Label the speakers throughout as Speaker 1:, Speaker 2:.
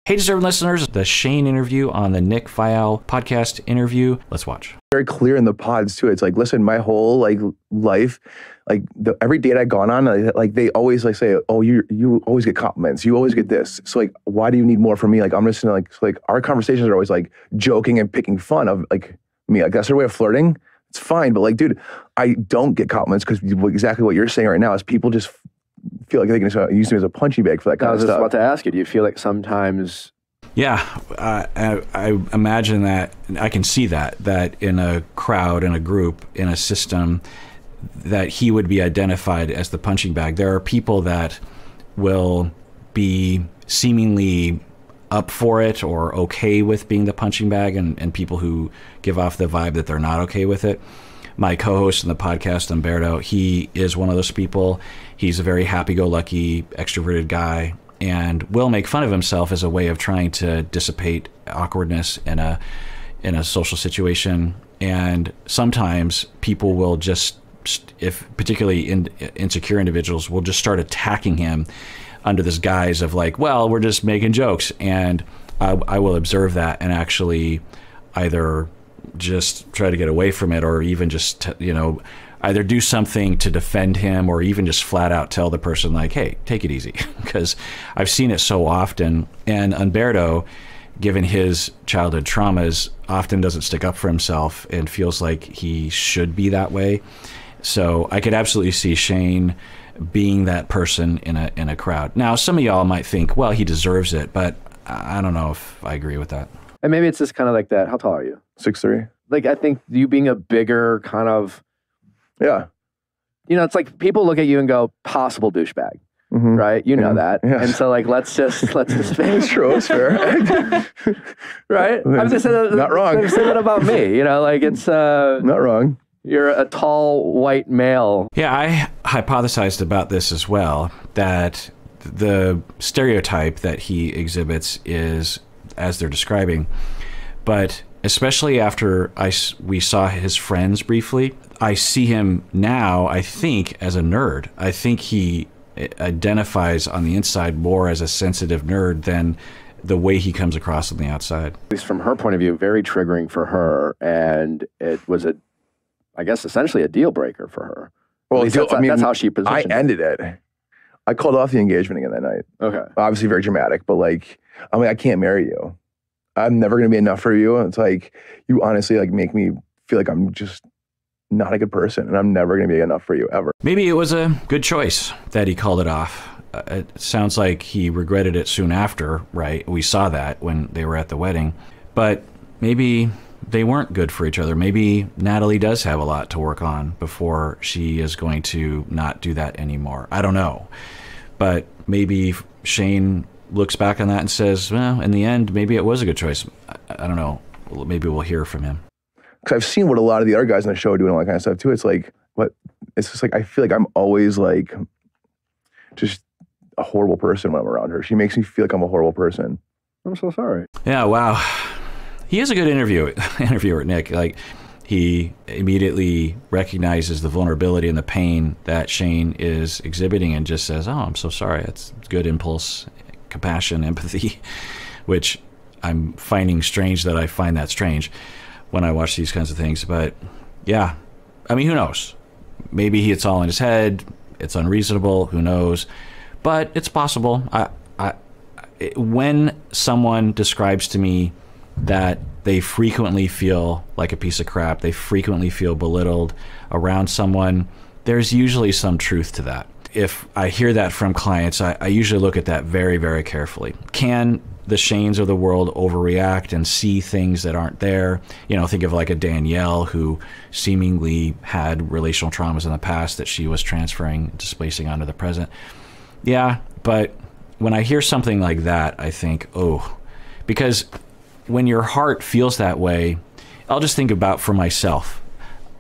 Speaker 1: Hey, deserving listeners, the Shayne interview on the Nick Vial podcast interview. Let's watch.
Speaker 2: Very clear in the pods too. It's like, listen, my whole life, every date I've gone on, they always say, oh, you always get compliments. You always get this. So why do you need more from me? I'm just gonna our conversations are always joking and picking fun of me. That's their way of flirting. It's fine, but dude, I don't get compliments because exactly what you're saying right now is people just feel like they can use me as a punching bag for that kind of stuff.
Speaker 3: I was just about to ask you, do you feel like sometimes...
Speaker 1: Yeah, I imagine that, I can see that in a crowd, in a group, in a system, that he would be identified as the punching bag. There are people that will be seemingly up for it or okay with being the punching bag, and people who give off the vibe that they're not okay with it. My co-host in the podcast, Umberto, he is one of those people. He's a very happy-go-lucky, extroverted guy, and will make fun of himself as a way of trying to dissipate awkwardness in a social situation. And sometimes people will just, if particularly insecure individuals, will just start attacking him under this guise of well, we're just making jokes. And I will observe that and actually either just try to get away from it, or even just either do something to defend him, or even just flat out tell the person hey, take it easy, because I've seen it so often. And Umberto, given his childhood traumas, often doesn't stick up for himself and feels like he should be that way. So I could absolutely see Shayne being that person in a crowd. Now, some of y'all might think, well, he deserves it, but I don't know if I agree with that.
Speaker 3: And maybe it's just kind of like that. How tall are you?
Speaker 2: 6'3".
Speaker 3: I think you being a bigger kind of...
Speaker 2: Yeah.
Speaker 3: It's people look at you and go, possible douchebag, right? You know that. Yeah. And so let's just
Speaker 2: It's true, it's fair.
Speaker 3: Right? I'm just saying,
Speaker 2: not wrong.
Speaker 3: I'm saying that about me, it's...
Speaker 2: not wrong.
Speaker 3: You're a tall white male.
Speaker 1: Yeah, I hypothesized about this as well, that the stereotype that he exhibits is as they're describing, but especially after we saw his friends briefly, I see him now, I think, as a nerd. I think he identifies on the inside more as a sensitive nerd than the way he comes across on the outside.
Speaker 3: At least from her point of view, very triggering for her, and it was I guess essentially a deal breaker for her.
Speaker 2: Well,
Speaker 3: that's how she positioned
Speaker 2: it. I ended it. I called off the engagement again that night.
Speaker 3: Okay.
Speaker 2: Obviously very dramatic, but I can't marry you. I'm never going to be enough for you. It's you honestly make me feel like I'm just not a good person, and I'm never going to be enough for you ever.
Speaker 1: Maybe it was a good choice that he called it off. It sounds like he regretted it soon after, right? We saw that when they were at the wedding. But maybe they weren't good for each other. Maybe Natalie does have a lot to work on before she is going to not do that anymore. I don't know. But maybe Shayne looks back on that and says, well, in the end, maybe it was a good choice. I don't know. Maybe we'll hear from him.
Speaker 2: Because I've seen what a lot of the other guys on the show are doing, all that kind of stuff too. It's it's just I feel like I'm always just a horrible person when I'm around her. She makes me feel like I'm a horrible person.
Speaker 3: I'm so sorry.
Speaker 1: Yeah, wow. He is a good interviewer, Nick. He immediately recognizes the vulnerability and the pain that Shayne is exhibiting and just says, oh, I'm so sorry. That's good impulse, compassion, empathy, which I'm finding strange that I find that strange when I watch these kinds of things. But yeah, I mean, who knows? Maybe it's all in his head. It's unreasonable. Who knows? But it's possible. When someone describes to me that they frequently feel like a piece of crap, they frequently feel belittled around someone, there's usually some truth to that. If I hear that from clients, I usually look at that very, very carefully. Can the Shaynes of the world overreact and see things that aren't there? Think of a Danielle who seemingly had relational traumas in the past that she was transferring, displacing onto the present. Yeah, but when I hear something like that, I think, oh, because when your heart feels that way, I'll just think about for myself.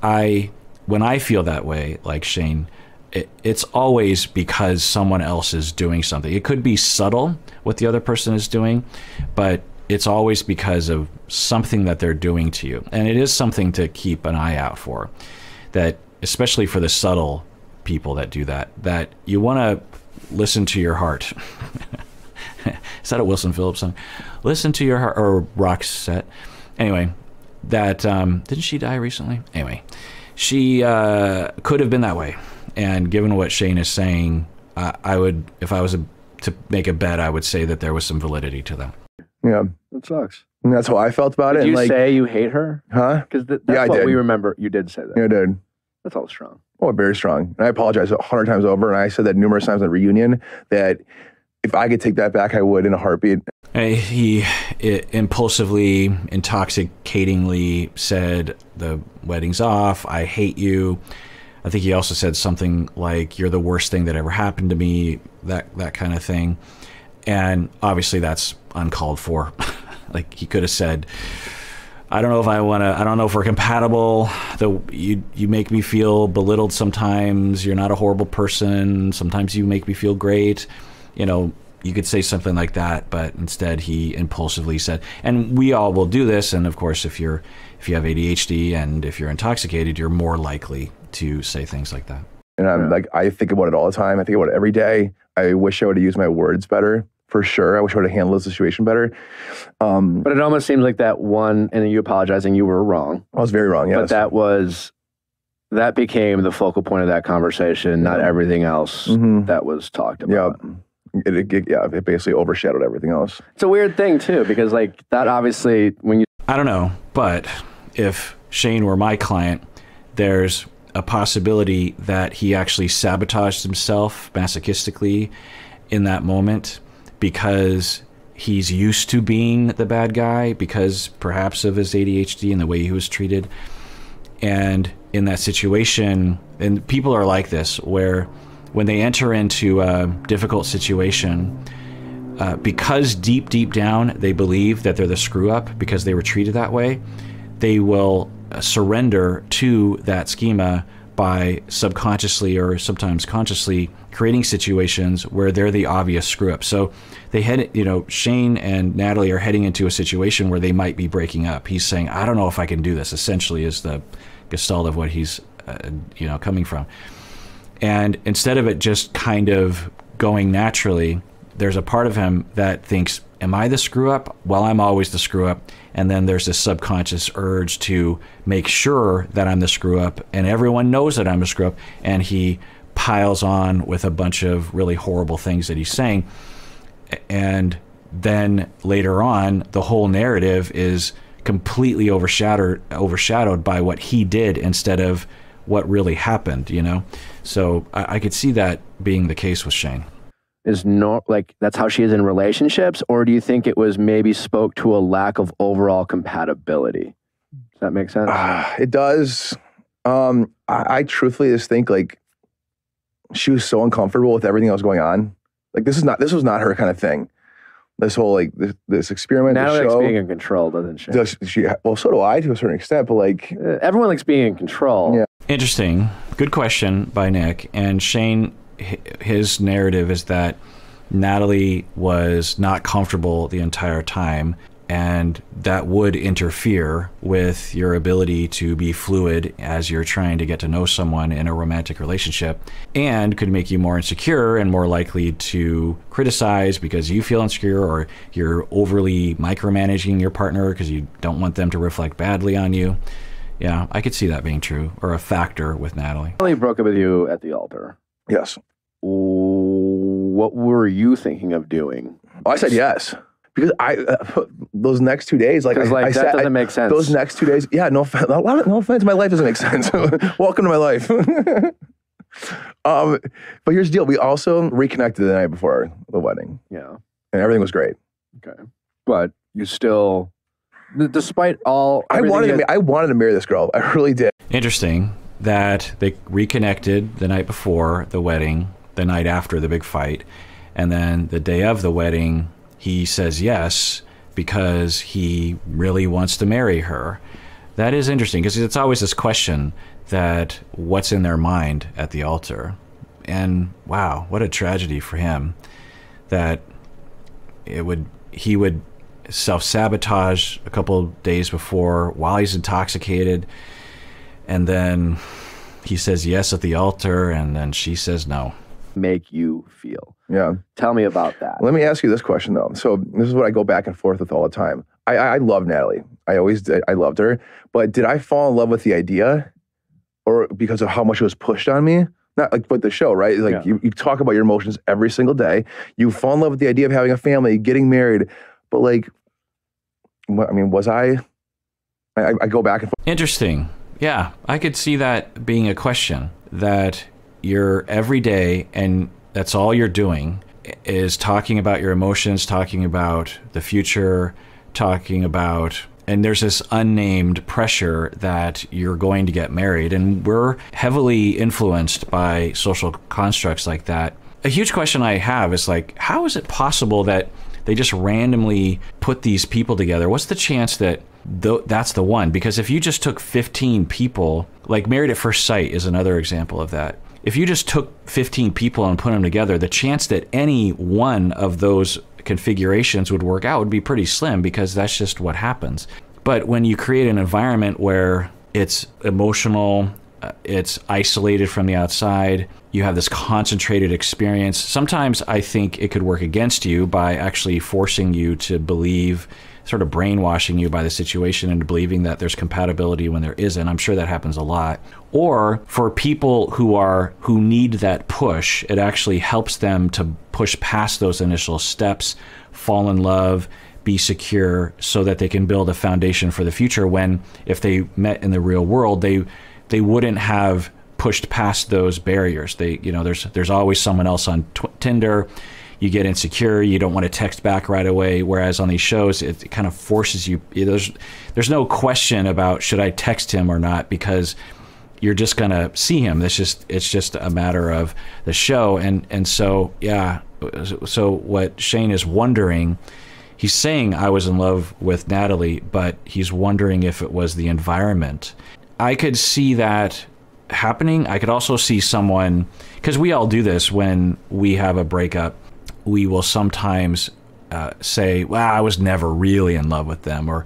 Speaker 1: When I feel that way, like Shayne, it's always because someone else is doing something. It could be subtle what the other person is doing, but it's always because of something that they're doing to you. And it is something to keep an eye out for, that especially for the subtle people that do that, that you want to listen to your heart is that a Wilson Phillips song? Listen to your heart, or Roxette. Anyway, that didn't she die recently? Anyway, she could have been that way. And given what Shayne is saying, I would, if I was to make a bet, I would say that there was some validity to that.
Speaker 2: Yeah,
Speaker 3: That sucks.
Speaker 2: and that's how I felt about it.
Speaker 3: Did
Speaker 2: and
Speaker 3: you
Speaker 2: like,
Speaker 3: say you hate her?
Speaker 2: huh?
Speaker 3: Because that's
Speaker 2: Yeah, I
Speaker 3: what
Speaker 2: did.
Speaker 3: we remember. You did say that.
Speaker 2: Yeah, I did.
Speaker 3: That's all strong.
Speaker 2: Oh, very strong. And I apologize 100 times over. And I said that numerous times at reunion that if I could take that back, I would in a heartbeat.
Speaker 1: He impulsively, intoxicatingly said, the wedding's off, I hate you. I think he also said something like, you're the worst thing that ever happened to me, that kind of thing. And obviously that's uncalled for. Like, he could have said, I don't know if I don't know if we're compatible. You make me feel belittled sometimes. You're not a horrible person. Sometimes you make me feel great. You know, you could say something like that, but instead he impulsively said, and we all will do this. And of course, if you have ADHD and if you're intoxicated, you're more likely to say things like that.
Speaker 2: And I'm like, I think about it all the time. I think about it every day. I wish I would have used my words better, for sure. I wish I would have handled the situation better.
Speaker 3: But it almost seems like that one, and you apologizing, you were wrong.
Speaker 2: I was very wrong, yes.
Speaker 3: But that became the focal point of that conversation, not everything else that was talked about.
Speaker 2: Yeah. It basically overshadowed everything else.
Speaker 3: It's a weird thing too, because like that obviously when you
Speaker 1: I don't know, but if Shayne were my client, there's a possibility that he actually sabotaged himself masochistically in that moment because he's used to being the bad guy because perhaps of his ADHD and the way he was treated. And in that situation, and people are like this, where when they enter into a difficult situation, because deep down they believe that they're the screw up because they were treated that way, they will surrender to that schema by subconsciously or sometimes consciously creating situations where they're the obvious screw up. So they Shayne and Natalie are heading into a situation where they might be breaking up. He's saying, I don't know if I can do this, essentially is the gestalt of what he's, coming from. And instead of it just kind of going naturally, there's a part of him that thinks, am I the screw up? Well, I'm always the screw up. And then there's this subconscious urge to make sure that I'm the screw up, and everyone knows that I'm a screw up, and he piles on with a bunch of really horrible things that he's saying. And then later on, the whole narrative is completely overshadowed by what he did instead of what really happened, So I could see that being the case with Shayne.
Speaker 3: is not like that's how she is in relationships, or do you think it was maybe spoke to a lack of overall compatibility? Does that make sense?
Speaker 2: It does. I truthfully just think like she was so uncomfortable with everything that was going on. Like this was not her kind of thing. This whole like this experiment,
Speaker 3: Natalie
Speaker 2: this show.
Speaker 3: likes being in control, doesn't she?
Speaker 2: Well, so do I to a certain extent, but like
Speaker 3: everyone likes being in control.
Speaker 2: Yeah.
Speaker 1: Interesting. Good question by Nick. And Shayne, his narrative is that Natalie was not comfortable the entire time, and that would interfere with your ability to be fluid as you're trying to get to know someone in a romantic relationship, and could make you more insecure and more likely to criticize because you feel insecure, or you're overly micromanaging your partner because you don't want them to reflect badly on you. Yeah, I could see that being true, or a factor with Natalie.
Speaker 3: Natalie broke up with you at the altar.
Speaker 2: yes.
Speaker 3: What were you thinking of doing?
Speaker 2: Oh, I said yes. Because those next 2 days, like,
Speaker 3: that doesn't make sense.
Speaker 2: Those next 2 days, yeah, no offense, my life doesn't make sense. Welcome to my life. But here's the deal: we also reconnected the night before the wedding.
Speaker 3: Yeah,
Speaker 2: and everything was great.
Speaker 3: Okay, but you still, despite all,
Speaker 2: I wanted to marry this girl. I really did.
Speaker 1: Interesting that they reconnected the night before the wedding, the night after the big fight, and then the day of the wedding, he says yes because he really wants to marry her. That is interesting because it's always this question that what's in their mind at the altar. And wow, what a tragedy for him that he would self-sabotage a couple days before while he's intoxicated, and then he says yes at the altar, and then she says no.
Speaker 3: make you feel?
Speaker 2: Yeah.
Speaker 3: Tell me about that.
Speaker 2: Let me ask you this question though. So this is what I go back and forth with all the time. I love Natalie. I always did. I loved her. But did I fall in love with the idea, or because of how much it was pushed on me? Not like with the show, right? Like you talk about your emotions every single day. You fall in love with the idea of having a family, getting married. But like, I mean, was I go back and forth.
Speaker 1: Interesting. Yeah, I could see that being a question, that you're every day and that's all you're doing is talking about your emotions, talking about the future, talking about, and there's this unnamed pressure that you're going to get married. And we're heavily influenced by social constructs like that. A huge question I have is like, how is it possible that they just randomly put these people together? What's the chance that that's the one? Because if you just took 15 people, like Married at First Sight is another example of that. If you just took 15 people and put them together, the chance that any one of those configurations would work out would be pretty slim, because that's just what happens. But when you create an environment where it's emotional, it's isolated from the outside, you have this concentrated experience, sometimes I think it could work against you by actually forcing you to believe, sort of brainwashing you by the situation into believing that there's compatibility when there isn't. I'm sure that happens a lot. Or for people who need that push, it actually helps them to push past those initial steps, fall in love, be secure, so that they can build a foundation for the future when, if they met in the real world, they wouldn't have pushed past those barriers. There's always someone else on Tinder. You get insecure, you don't want to text back right away. Whereas on these shows, it kind of forces you. There's no question about should I text him or not, because you're just gonna see him. It's just a matter of the show. And so yeah. So what Shayne is wondering, he's saying I was in love with Natalie, but he's wondering if it was the environment. I could see that happening. I could also see someone, because we all do this when we have a breakup. We will sometimes say, well, I was never really in love with them, or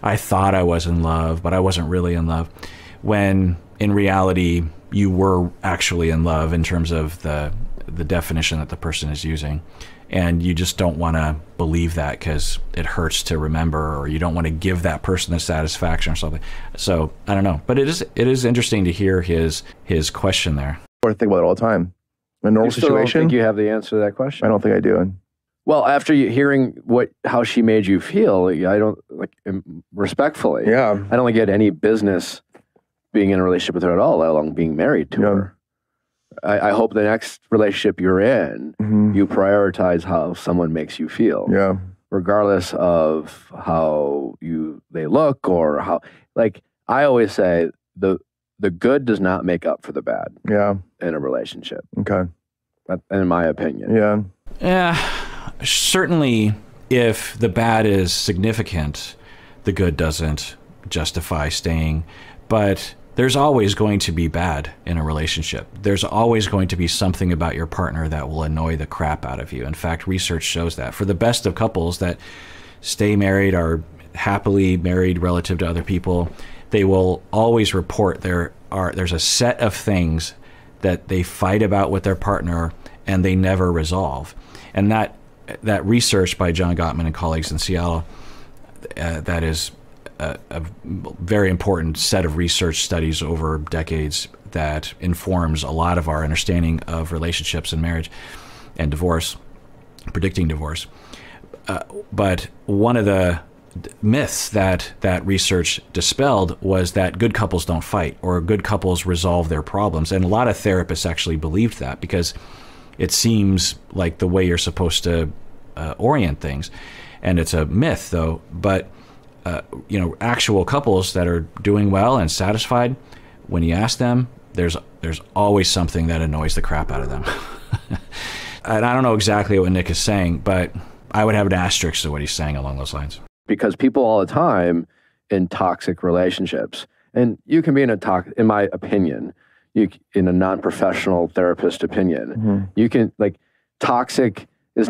Speaker 1: I thought I was in love, but I wasn't really in love. When in reality, you were actually in love in terms of the definition that the person is using. And you just don't want to believe that because it hurts to remember, or you don't want to give that person the satisfaction or something. So I don't know, but it is interesting to hear his question there.
Speaker 2: I think about it all the time. In a normal situation,
Speaker 3: don't think you have the answer to that question?
Speaker 2: I don't think I do.
Speaker 3: Well, after hearing how she made you feel, I don't, like, respectfully,
Speaker 2: yeah,
Speaker 3: I don't think you had any business being in a relationship with her at all, let alone being married to her. I hope the next relationship you're in, you prioritize how someone makes you feel.
Speaker 2: Yeah.
Speaker 3: Regardless of how they look, or how, like, I always say, the good does not make up for the bad.
Speaker 2: Yeah.
Speaker 3: In a relationship.
Speaker 2: Okay.
Speaker 3: In my opinion.
Speaker 2: Yeah.
Speaker 1: Yeah. Certainly, if the bad is significant, the good doesn't justify staying. But there's always going to be bad in a relationship. There's always going to be something about your partner that will annoy the crap out of you. In fact, research shows that. For the best of couples that stay married, are happily married relative to other people, they will always report there's a set of things that they fight about with their partner and they never resolve. And that research by John Gottman and colleagues in Seattle, that is a very important set of research studies over decades that informs a lot of our understanding of relationships and marriage and divorce, predicting divorce. But one of the myths that research dispelled was that good couples don't fight, or good couples resolve their problems. And a lot of therapists actually believed that, because it seems like the way you're supposed to orient things. And it's a myth, though. But actual couples that are doing well and satisfied, when you ask them, there's always something that annoys the crap out of them. And I don't know exactly what Nick is saying, but I would have an asterisk to what he's saying along those lines.
Speaker 3: Because people all the time in toxic relationships, and you can be in in my opinion, in a non-professional therapist opinion, you can, like, toxic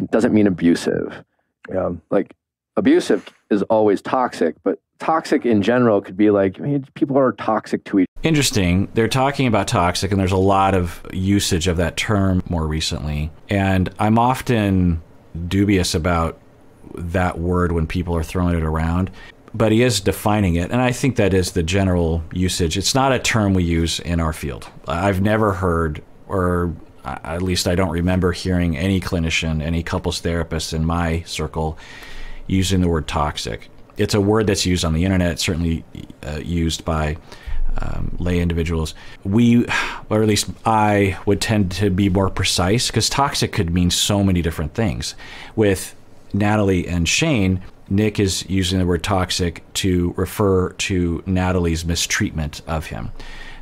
Speaker 3: doesn't mean abusive.
Speaker 2: Yeah.
Speaker 3: Like, abusive is always toxic, but toxic in general could be like, I mean, people are toxic to each other.
Speaker 1: interesting. They're talking about toxic, and there's a lot of usage of that term more recently. And I'm often dubious about that word when people are throwing it around. But he is defining it, and I think that is the general usage. It's not a term we use in our field. I've never heard, or at least I don't remember hearing any clinician, any couples therapist in my circle using the word toxic. It's a word that's used on the internet, certainly used by lay individuals. We, or at least I, would tend to be more precise, because toxic could mean so many different things. With Natalie and Shayne, Nick is using the word toxic to refer to Natalie's mistreatment of him,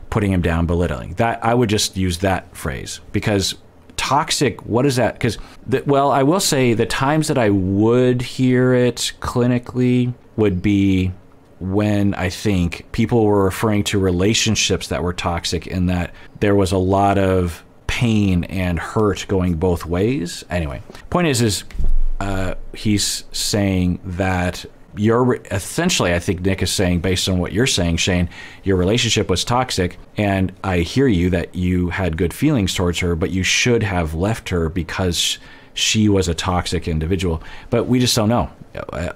Speaker 1: putting him down, belittling. That I would just use that phrase, because toxic, what is that? Because, well, I will say the times that I would hear it clinically would be when I think people were referring to relationships that were toxic, in that there was a lot of pain and hurt going both ways. Anyway, point is he's saying that essentially, I think Nick is saying, based on what you're saying, Shayne, your relationship was toxic, and I hear you that you had good feelings towards her, but you should have left her because she was a toxic individual. But we just don't know.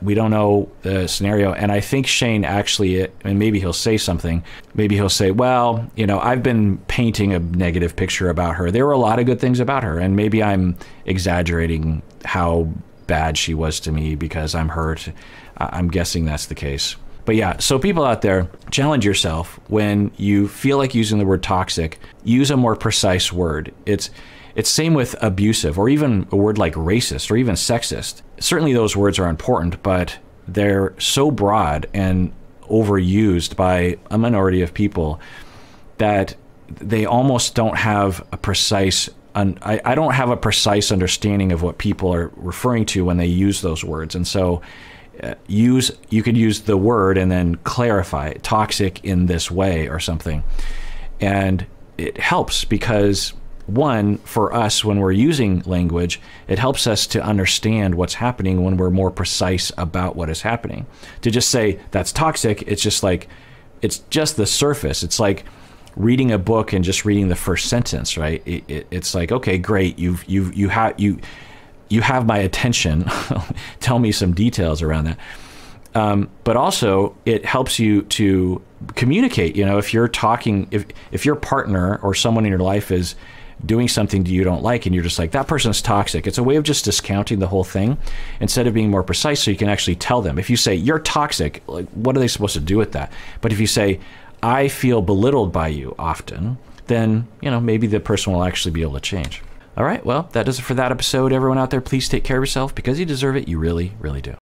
Speaker 1: We don't know the scenario. And I think Shayne actually, and maybe he'll say something, maybe he'll say, well, you know, I've been painting a negative picture about her. There were a lot of good things about her, and maybe I'm exaggerating how bad she was to me because I'm hurt. I'm guessing that's the case. But yeah, so people out there, challenge yourself. When you feel like using the word toxic, use a more precise word. It's same with abusive, or even a word like racist, or even sexist. Certainly those words are important, but they're so broad and overused by a minority of people that they almost don't have a precise, I don't have a precise understanding of what people are referring to when they use those words. And so you could use the word and then clarify toxic in this way or something. And it helps because, one, for us, when we're using language, it helps us to understand what's happening when we're more precise about what is happening. To just say that's toxic, it's just like, it's just the surface. It's like reading a book and just reading the first sentence, right? It's like, okay, great, you have my attention. Tell me some details around that. But also, it helps you to communicate. You know, if you're talking, if your partner or someone in your life is doing something that you don't like, and you're just like, that person's toxic, it's a way of just discounting the whole thing instead of being more precise, so you can actually tell them. If you say you're toxic, like, what are they supposed to do with that? But if you say, I feel belittled by you often, then, you know, maybe the person will actually be able to change. All right, well, that does it for that episode. Everyone out there, please take care of yourself, because you deserve it. You really, really do.